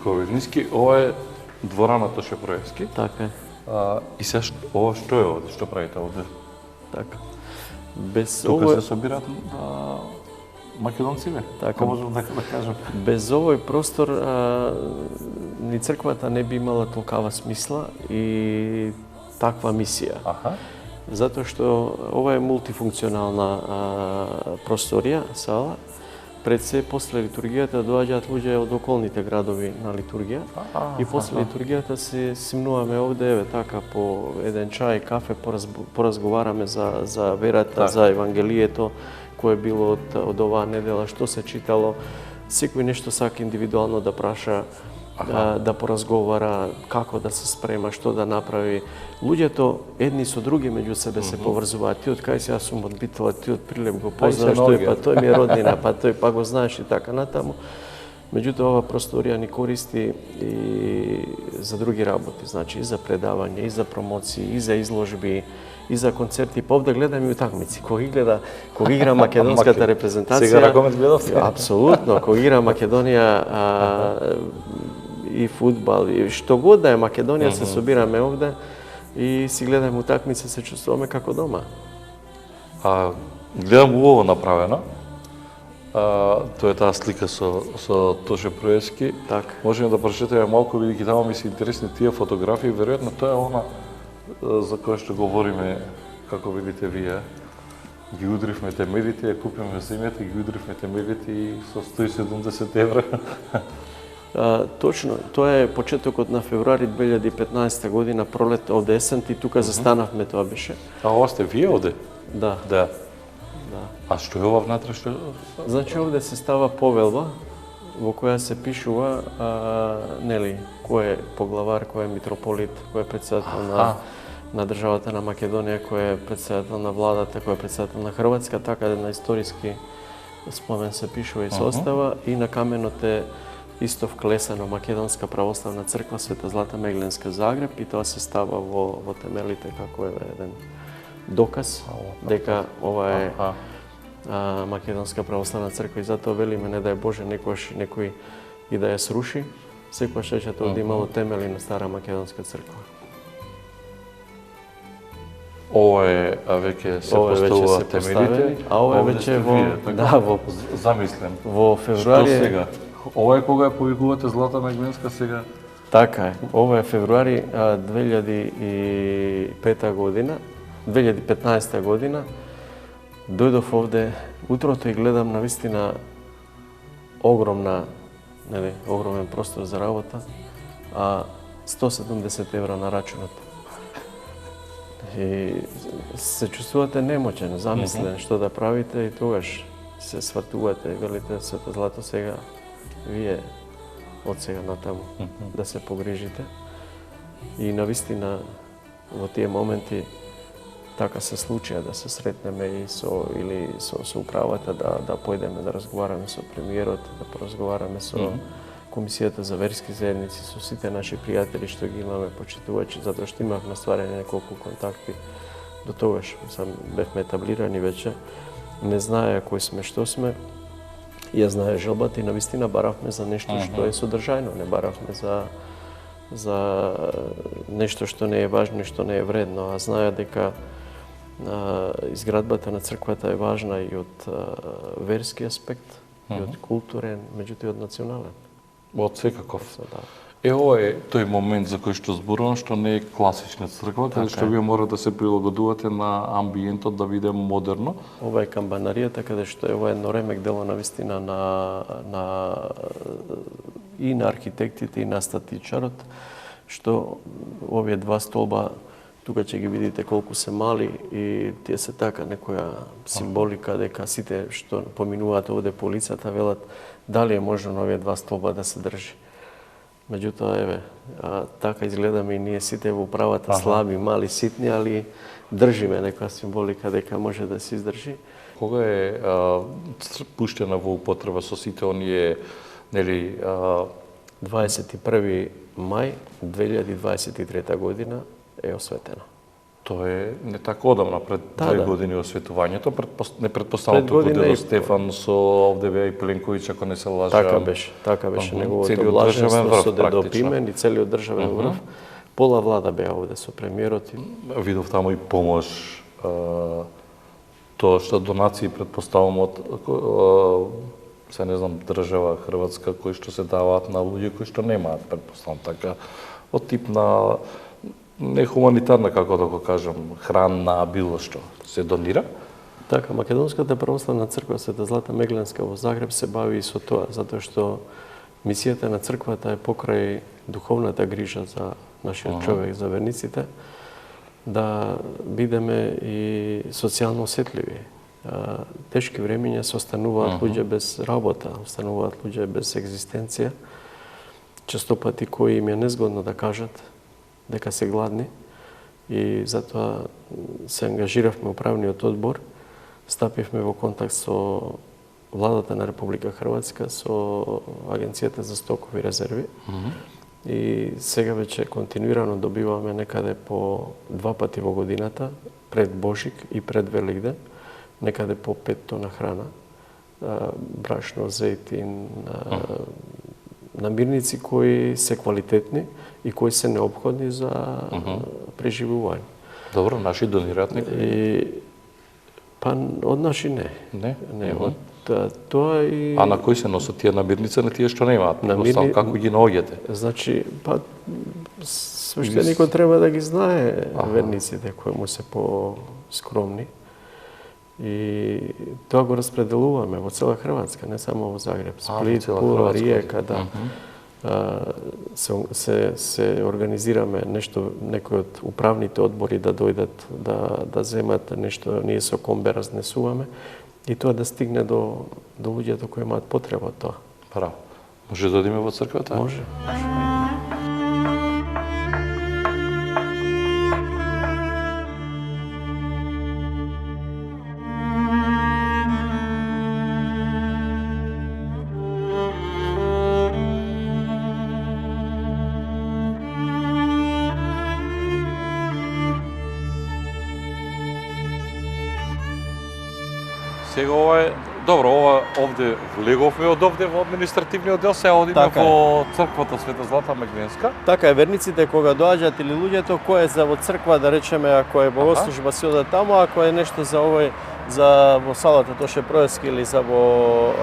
ковидниски. Ова е двораната Шепроевски. Така е. И сега ова што е овде? Што правите овде? Така. Без Тука овој се собираат македонците, така можам да кажам. Без овој простор ни црквата не би имала толкава смисла и таква мисија. Аха. Затоа што ова е мултифункционална просторија, сала. Пред се, после литургијата доаѓаат луѓе од околните градови на литургија. И после литургијата се симнуваме овде, еве така, по еден чај, кафе, поразговараме за верата, за евангелието, кое било од оваа недела, што се читало. Секој нешто сака индивидуално да праша, да поразговара, како да се спрема, што да направи. Луѓето едни со други меѓу себе се поврзуваат. Ти од кај си, јас сум од Битола, ти од Прилеп го познаваш, тој ми е роднина, тој го знаеш и така натаму. Меѓутоа, ова просторија ни користи и за други работи, значи и за предавање, и за промоции, и за изложби, и за концерти. Па овде гледам и утакмици. Кога игра македонската репрезентација. Сега ракомет гледавте? Апсолутно, кога игра Македонија и фудбал, и што god да е Македонија, се собираме овде и си гледаме утакмица, се чувствуваме како дома. Гледам убаво направено. Тоа е таа слика со Тоше Проевски. Така. Можеме да прочитаме малку, бидејќи таму ми се интересни тие фотографии, веројатно тоа е она за кое што говориме, како видите вие. Ги удривме темелите, ја купиме земјата, ги удривме темелите и со 170 евра. Точно, тоа е почетокот на февруари 2015 година, пролет, овде есент, и тука застанавме, тоа беше. Ова сте вие овде? Да. Да. А што е ова внатре? Значи, овде се става повелба, во која се пишува, нели, кој е поглавар, кој е митрополит, кој е председател на државата на Македонија, кој е председател на владата, кој е председател на Хрватска, така на историски спомен се пишува и се остава, и на каменот е исто вклесено Македонска православна црква Света Злата Мегленска Загреб, и тоа се става во темелите како еден доказ дека ова е Македонска православна црква, и затоа велиме, не дај Боже некој и да ја сруши, секојаш ќе тоа да имало темели на стара Македонска црква. Ова е веќе се поставуваат темелите, а ова е веќе во замислен. Во февруари. Што сега? Ова е кога ја повикувате Злата Мегленска сега? Така е. Ова е февруари 2005 година, 2015 година. Дојдов овде утрото и гледам навистина огромен простор за работа, 170 евра на рачунот. И се чувствувате немоćен, замислен што да правите, и тогаш се сватувате и велите: Свето Злато, сега вие од сега натаму да се погрижите. И навистина во тие моменти така се случија да се сретнеме и со управата, да појдеме да разговараме со премиерот, да поразговараме со Комисијата за верски заедници, со сите наши пријатели што ги имаме, почитувачи, затоа што имавме стварени неколку контакти. До тогаш бевме етаблирани веќе, не знаеа кои сме, што сме. Ја знае желбата и навистина баравме за нешто што е содржајно, не баравме за нешто што не е важно и што не е вредно, а знаеа дека изградбата на црквата е важна и од верски аспект, и од културен, меѓутоа и од национален. Од секаков. Ова е тој момент за кој што зборувам, што не е класична црква, каде што вие мора да се прилагодувате на амбиентот да биде модерно. Ова е камбанаријата, каде што е ова едно ремек дело навистина и на архитектите и на статичарот, што овие два столба тука ќе ги видите колку се мали, и тие се така некоја символика дека сите што поминуваат овде по улицата велат дали е можно овие два столба да се држи. Меѓутоа, еве, така изгледаме и ние сите во управата, слаби, мали, ситни, али држиме некоја символика дека може да се издржи. Кога е пуштена во употреба со сите оние, нели... 21. мај 2023 година е осветена. Тоа е не така одамна, пред 2 години осветувањето. Не предпоставам Пред туку година дедо и Стефан со овде беа и Пеленковиќ, ако не се лажам. Така беше неговото Целиот блаженство државен врв, со дедо практично. Пимен и целиот државен врв. Пола влада беа овде со премиерот. Видов таму и помош, тоа што донации предпоставам од се не знам држава Хрватска кои што се даваат на луѓе кои што немаат, предпоставам така, од тип на нехуманитарна, како да го кажам, храна, било што се донира. Така, Македонската православна црква Света Злата Мегленска во Загреб се бави и со тоа, затоа што мисијата на црквата е покрај духовната грижа за нашиот човек, за верниците, да бидеме и социјално осетливи. Тешки времиња се остануваат луѓе без работа, остануваат луѓе без екзистенција, често пати кои им е незгодно да кажат дека се гладни, и затоа се ангажиравме управниот одбор, стапивме во контакт со владата на Република Хрватска, со Агенцијата за стокови резерви, и сега веќе континуирано добиваме некаде по 2 пати во годината, пред Божик и пред Великден, некаде по 5 тона храна, брашно, зејтин, намирници кои се квалитетни и кои се необходни за преживување. Добро, наши донираат некои? Па од наши не. Не? Од тоа и... А на кои се носат тие намирници, на тие што немаат? Како ги наоѓате? Значи, па свештеникот треба да ги знае верниците кои му се по-скромни. И тоа го распределуваме во цела Хрватска, не само во Загреб, Сплит, Пула, Риека, да. Се организираме нешто, некои од управните одбори да дојдат да земат нешто, ние со комбе разнесуваме и тоа да стигне до луѓето кои имаат потреба од тоа. Браво. Може да одиме во црквата? Може. Сега ова е, добро, ова овде влеговме од овде во административниот дел, сега одиме во црквата Света Злата Мегленска. Така е, верниците кога доаѓаат или луѓето кој е за во црква, да речеме, ако е богослужба си одат таму, ако е нешто за овој за во салата Тоше Проевски или за во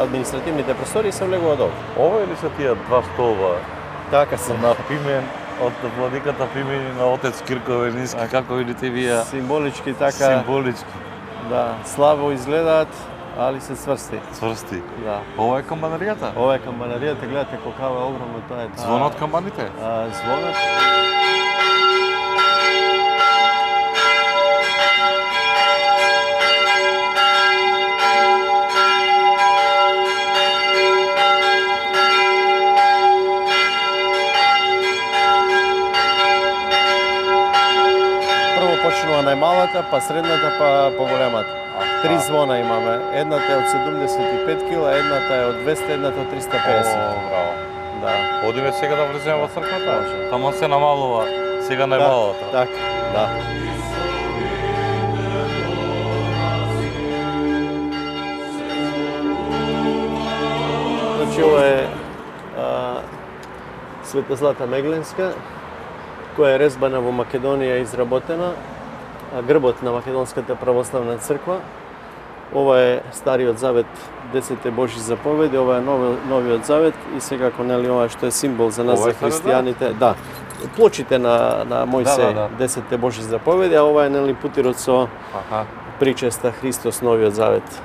административните простори се влегуваат овде. Ова или се тие 2 столба? Така се. На Пимен, од владиката Пимен и на отец Кирко Велински, како видите вие? Символички така. Символички. Да, слабо изгледаат, али се цврсти. Цврсти. Да. Ова е камбанаријата? Ова е камбанаријата, гледате колкава е огромно тоа е. Звонот камбаните? Звонот. Почнува најмалата, па средната, па поголемата. 3 звона имаме. Едната е од 75 кила, едната е од 200, едната од 350. Браво. Да. Одиме сега да влеземе во црквата? Таму се намалува, сега најмалата. Така, да. Значи, ова е Света Злата Мегленска, која е резбана во Македонија изработена, грбот на Македонската православна црква. Ова е Стариот завет, 10 Божји заповеди, ова е Новиот завет и секако нели ова што е символ за нас за христијаните. Да. Плочите на Мојсеј, 10 Божји заповеди, а ова е нели путирот со причеста Христос Новиот завет.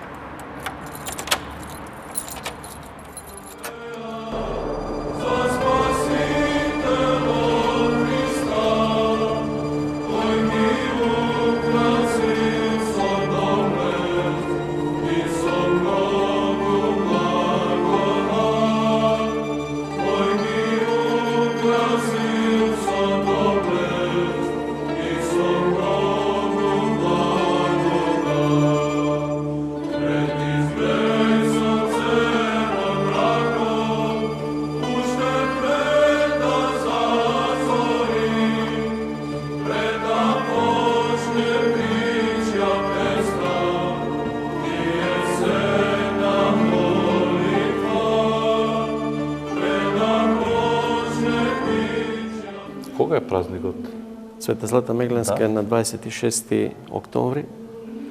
празникот? Света Злата Мегленска е на 26 октомври.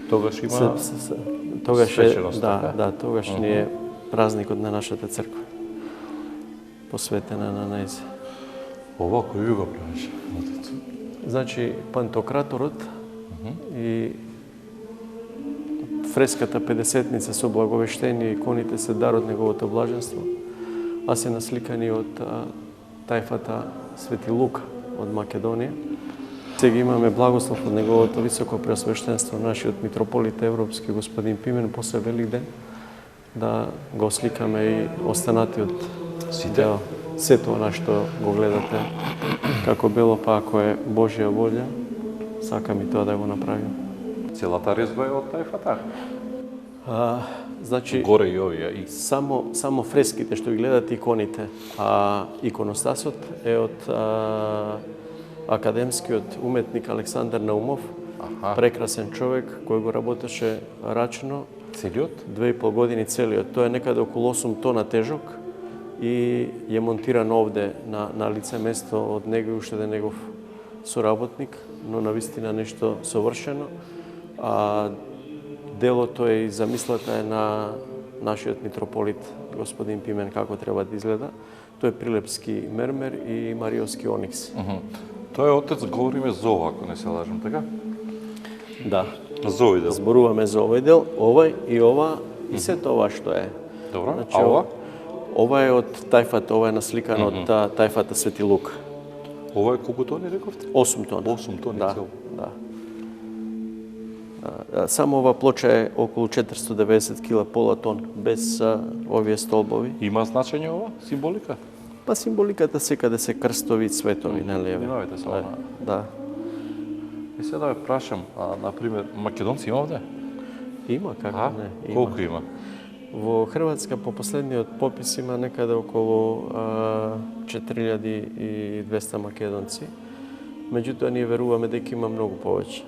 Тогаш има Тогаш свеченост, така? да, тогаш ни е празникот на нашата црква. Посветена на нејзе. Ова кој ви го правеше? Значи, пантократорот и фреската 50-ница со благовештение и иконите се дар од неговото блаженство, а се насликани од тајфата Свети Лука од Македонија. Сега имаме благослов од неговото високо преосвещенство, нашиот митрополит Европски господин Пимен, после Велик ден, да го сликаме и останатиот дел. Сето она што го гледате, како било, па ако е Божја волја, сакам и тоа да го направим. Целата резба е од тајфата? Значи, Горе и овие. само фреските што ги гледате, иконите, а иконостасот е од академскиот уметник Александар Наумов, прекрасен човек кој го работеше рачно. Целиот? 2,5 години целиот. Тој е некаде околу 8 тона тежок и е монтиран овде на лице место од него и уште негов соработник, но навистина нешто совршено. А делото е и замислата е на нашиот митрополит господин Пимен како треба да изгледа. Тој е прилепски мермер и мариовски оникс. Тој е отец, говориме за ова, ако не се лажам, така? Да. За овој дел. Зборуваме за овој дел, овој и ова и сето ова што е. Добро, Значи, а ова? Ова е од тајфата, ова е насликано од тајфата Свети Лука. Ова е колку тони, рековте? 8 тони. 8 тони да, цел. да. Само ова плоча е околу 490 кила, пола тон, без овие столбови. Има значење ова? Символика? Па символиката секаде се крстови и цветови, нели еве? Виновите се она. Да. И сега да ве прашам, например, македонци има овде? Има, како не? Има. Колку има? Во Хрватска по последниот попис има некаде околу 4200 македонци. Меѓутоа ние веруваме дека има многу повеќе.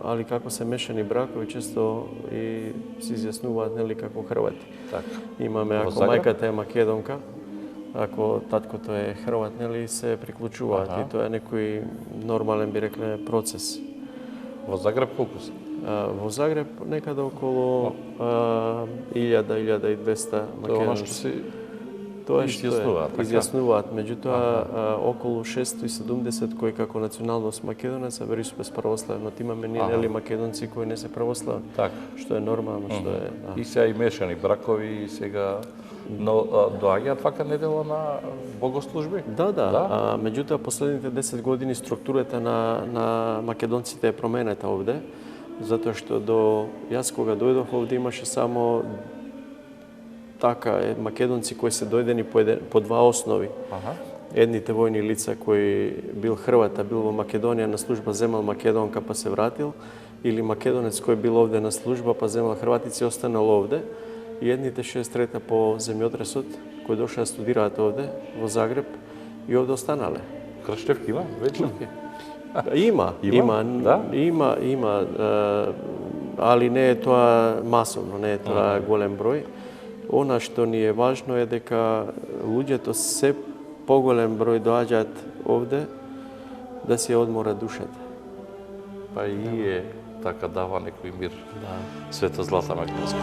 Али како се мешани бракови, често и се изјаснуваат нели како Хрвати. Така. Имаме, ако мајката е македонка, ако таткото е Хрват, нели се приклучуваат и тоа е некој нормален, би рекле, процес. Во Загреб колку се? Во Загреб некаде околу 1000-1200 македонци. Тоа што изјаснуваат, така? Изјаснуваат, меѓутоа околу 670 кои како националност македонец, а веројатно без православен, но имаме ние нели македонци кои не се православни. Така. Што е нормално, што е. И сега и мешани бракови, и сега доаѓаат вака недела на богослужби? Да. Меѓутоа последните 10 години структурата на македонците е променета овде, затоа што до јас кога дојдов овде имаше само македонци кои се дојдени по два основи. Едните војни лица кои бил Хрват, а бил во Македонија на служба, земал македонка па се вратил, или македонец кој бил овде на служба па земал хрватици и останал овде. И едните 63-та по земјотресот кои дошла да студираат овде во Загреб и овде останале. Крштевки има? Вечерки? Има, али не е тоа масовно, не е тоа голем број. Она што ни е важно е дека луѓето се поголем број доаѓаат овде да си одмора душата. Па и е така дава некој мир. Света Злата Мегленска.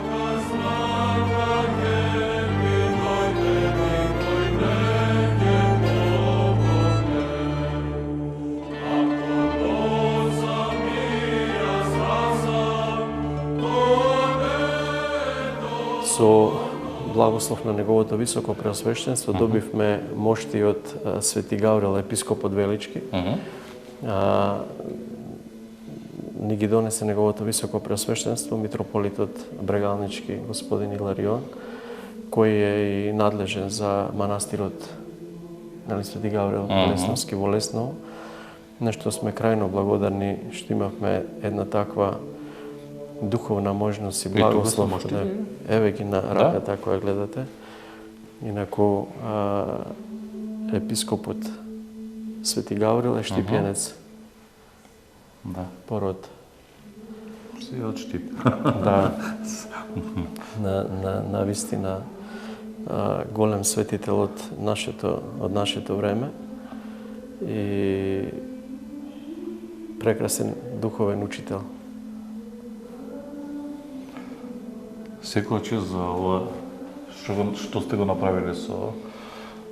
Со благослов на неговото високо преосвещенство добивме мошти од Свети Гаврил, епископот Велички. Ни ги донесе неговото високо преосвещенство митрополитот Брегалнички господин Иларион, кој е и надлежен за манастирот Свети Гаврил Лесновски во Лесново. Нешто сме крајно благодарни што имавме една таква духовна можност и благослов. Еве ги на раката која гледате. Инаку епископот Свети Гаврил е штипјенец. Да. Пород. Си од Штип. Да. На вистина голем светител од нашето време. и прекрасен духовен учител. Секогаш за ова што сте го направиле со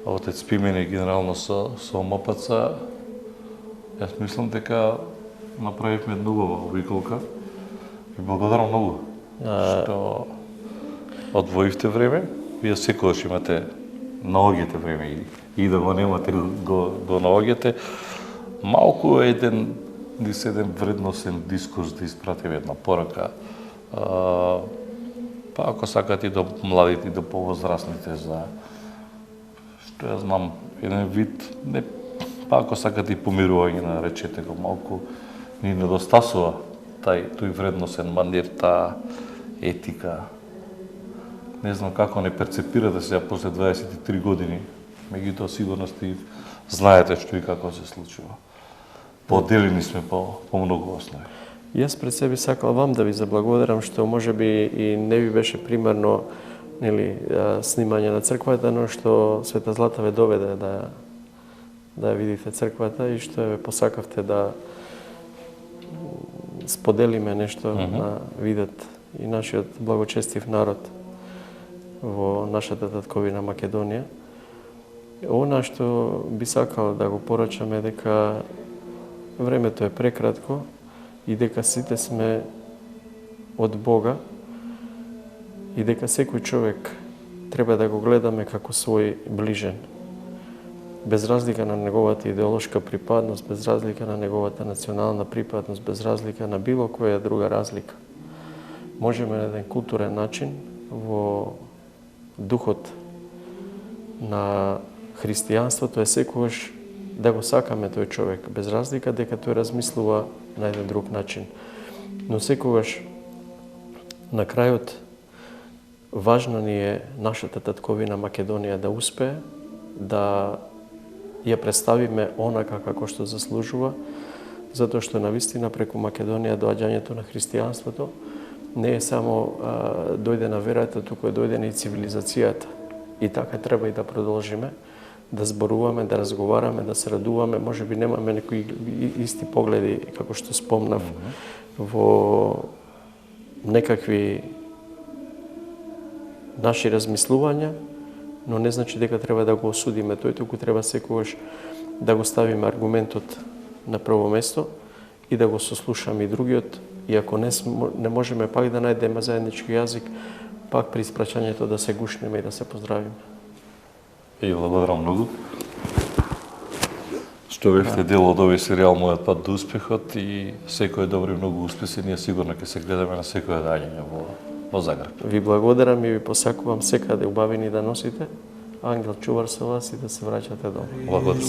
отец Пимене и генерално со МПЦ, јас мислам дека направивме една убава обиколка. Ви благодарам многу што одвоивте време. Вие секогаш имате наоѓате време и да го немате го наоѓате. Малку еден вредносен дискурс да испратиме една порака. Па ако сакате и до младите и до повозрастните за што ја знам, еден вид, не, па ако сакате и помирување на речете го, малку ни недостасува тој вредносен манир, таа етика. Не знам како не перцепирате сега после 23 години, меѓутоа сигурно сте знаете што и како се случува. Поделени сме по многу основи. Јас пред себе сакал вам да ви заблагодарам што можеби и не ви беше примерно снимање на црквата, но што Света Злата ве доведе да ја видите црквата и што ве посакавте да споделиме нешто на видот и нашиот благочестив народ во нашата татковина Македонија. Она што би сакал да го порачаме дека времето е прекратко и дека сите сме од Бога и дека секој човек треба да го гледаме како свој ближен. Без разлика на неговата идеолошка припадност, без разлика на неговата национална припадност, без разлика на било која друга разлика. Можеме на еден културен начин во духот на христијанството е секогаш да го сакаме тој човек, без разлика дека тој размислува на еден друг начин. Но секогаш на крајот важно ни е нашата татковина Македонија да успее, да ја представиме онака како што заслужува, затоа што навистина преку Македонија доаѓањето на христијанството не е само дојде на верата, туку е дојде и цивилизацијата. И така треба и да продолжиме, да зборуваме, да разговараме, да се радуваме. Може би немаме некои исти погледи, како што спомнав, во некакви наши размислувања, но не значи дека треба да го осудиме тој, туку треба секогаш да го ставиме аргументот на прво место и да го сослушаме и другиот. И ако не можеме пак да најдеме заеднички јазик, пак при испраќањето да се гушнеме и да се поздравиме. И благодарам многу. Што бевте дел од овој серијал Мојот пат до успехот и секој добри многу успеси, ние сигурно ќе се гледаме на секој доаѓање во Загреб. Ви благодарам и ви посакувам секаде убавини да носите. Ангел чувар со вас и да се враќате дома. Благодарам.